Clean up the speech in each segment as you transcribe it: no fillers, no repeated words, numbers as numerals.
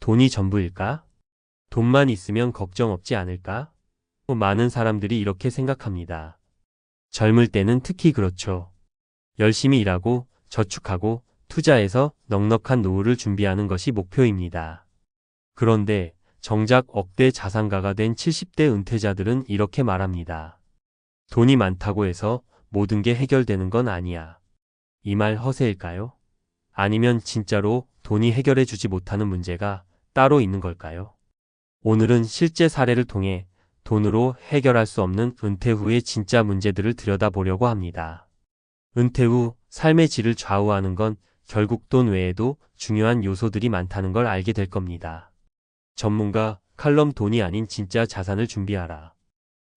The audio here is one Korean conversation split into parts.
돈이 전부일까? 돈만 있으면 걱정 없지 않을까? 많은 사람들이 이렇게 생각합니다. 젊을 때는 특히 그렇죠. 열심히 일하고 저축하고 투자해서 넉넉한 노후를 준비하는 것이 목표입니다. 그런데 정작 억대 자산가가 된 70대 은퇴자들은 이렇게 말합니다. 돈이 많다고 해서 모든 게 해결되는 건 아니야. 이 말 허세일까요? 아니면 진짜로 돈이 해결해 주지 못하는 문제가 따로 있는 걸까요? 오늘은 실제 사례를 통해 돈으로 해결할 수 없는 은퇴 후의 진짜 문제들을 들여다보려고 합니다. 은퇴 후 삶의 질을 좌우하는 건 결국 돈 외에도 중요한 요소들이 많다는 걸 알게 될 겁니다. 전문가 칼럼 돈이 아닌 진짜 자산을 준비하라.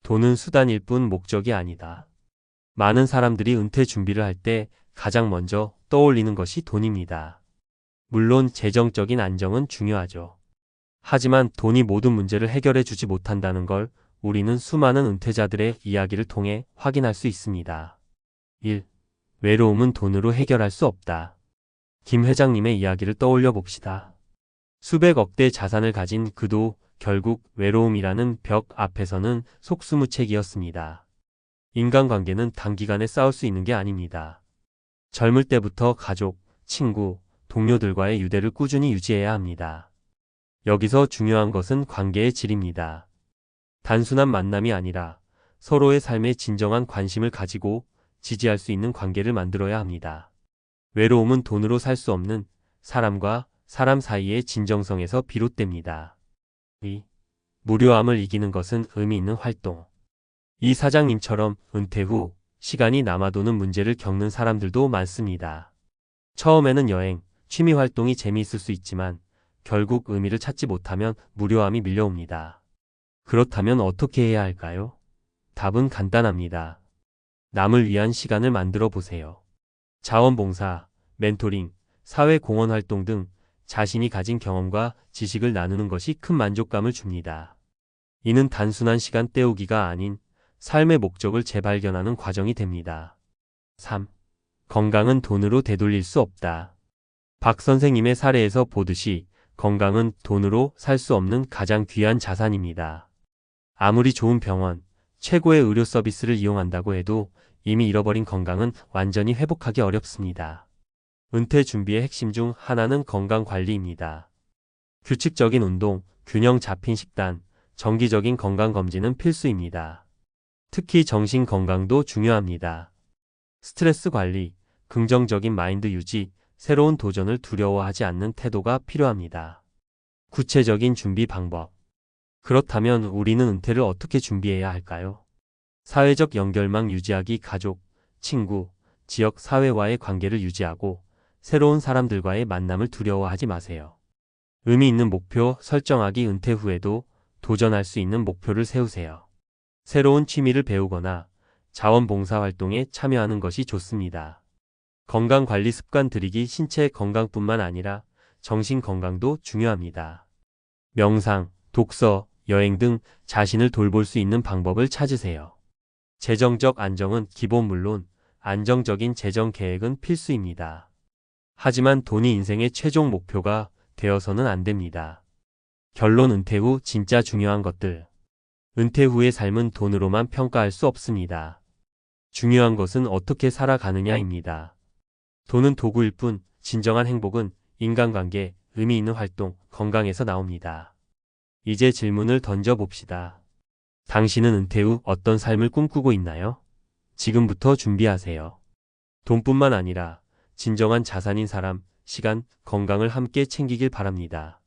돈은 수단일 뿐 목적이 아니다. 많은 사람들이 은퇴 준비를 할 때 가장 먼저 떠올리는 것이 돈입니다. 물론 재정적인 안정은 중요하죠. 하지만 돈이 모든 문제를 해결해 주지 못한다는 걸 우리는 수많은 은퇴자들의 이야기를 통해 확인할 수 있습니다. 1. 외로움은 돈으로 해결할 수 없다. 김 회장님의 이야기를 떠올려 봅시다. 수백억 대 자산을 가진 그도 결국 외로움이라는 벽 앞에서는 속수무책이었습니다. 인간관계는 단기간에 쌓을 수 있는 게 아닙니다. 젊을 때부터 가족, 친구, 동료들과의 유대를 꾸준히 유지해야 합니다. 여기서 중요한 것은 관계의 질입니다. 단순한 만남이 아니라 서로의 삶에 진정한 관심을 가지고 지지할 수 있는 관계를 만들어야 합니다. 외로움은 돈으로 살 수 없는 사람과 사람 사이의 진정성에서 비롯됩니다. 2. 무료함을 이기는 것은 의미 있는 활동. 이 사장님처럼 은퇴 후 시간이 남아도는 문제를 겪는 사람들도 많습니다. 처음에는 여행, 취미 활동이 재미있을 수 있지만 결국 의미를 찾지 못하면 무료함이 밀려옵니다. 그렇다면 어떻게 해야 할까요? 답은 간단합니다. 남을 위한 시간을 만들어 보세요. 자원봉사, 멘토링, 사회공헌 활동 등 자신이 가진 경험과 지식을 나누는 것이 큰 만족감을 줍니다. 이는 단순한 시간 때우기가 아닌 삶의 목적을 재발견하는 과정이 됩니다. 3. 건강은 돈으로 되돌릴 수 없다. 박 선생님의 사례에서 보듯이 건강은 돈으로 살 수 없는 가장 귀한 자산입니다. 아무리 좋은 병원, 최고의 의료 서비스를 이용한다고 해도 이미 잃어버린 건강은 완전히 회복하기 어렵습니다. 은퇴 준비의 핵심 중 하나는 건강관리입니다. 규칙적인 운동, 균형 잡힌 식단, 정기적인 건강검진은 필수입니다. 특히 정신 건강도 중요합니다. 스트레스 관리, 긍정적인 마인드 유지, 새로운 도전을 두려워하지 않는 태도가 필요합니다. 구체적인 준비 방법. 그렇다면 우리는 은퇴를 어떻게 준비해야 할까요? 사회적 연결망 유지하기. 가족, 친구, 지역 사회와의 관계를 유지하고 새로운 사람들과의 만남을 두려워하지 마세요. 의미 있는 목표 설정하기. 은퇴 후에도 도전할 수 있는 목표를 세우세요. 새로운 취미를 배우거나 자원봉사 활동에 참여하는 것이 좋습니다. 건강관리 습관 들이기. 신체 건강뿐만 아니라 정신 건강도 중요합니다. 명상, 독서, 여행 등 자신을 돌볼 수 있는 방법을 찾으세요. 재정적 안정은 기본. 물론 안정적인 재정 계획은 필수입니다. 하지만 돈이 인생의 최종 목표가 되어서는 안 됩니다. 결론. 은퇴 후 진짜 중요한 것들. 은퇴 후의 삶은 돈으로만 평가할 수 없습니다. 중요한 것은 어떻게 살아가느냐입니다. 돈은 도구일 뿐 진정한 행복은 인간관계, 의미 있는 활동, 건강에서 나옵니다. 이제 질문을 던져봅시다. 당신은 은퇴 후 어떤 삶을 꿈꾸고 있나요? 지금부터 준비하세요. 돈뿐만 아니라 진정한 자산인 사람, 시간, 건강을 함께 챙기길 바랍니다.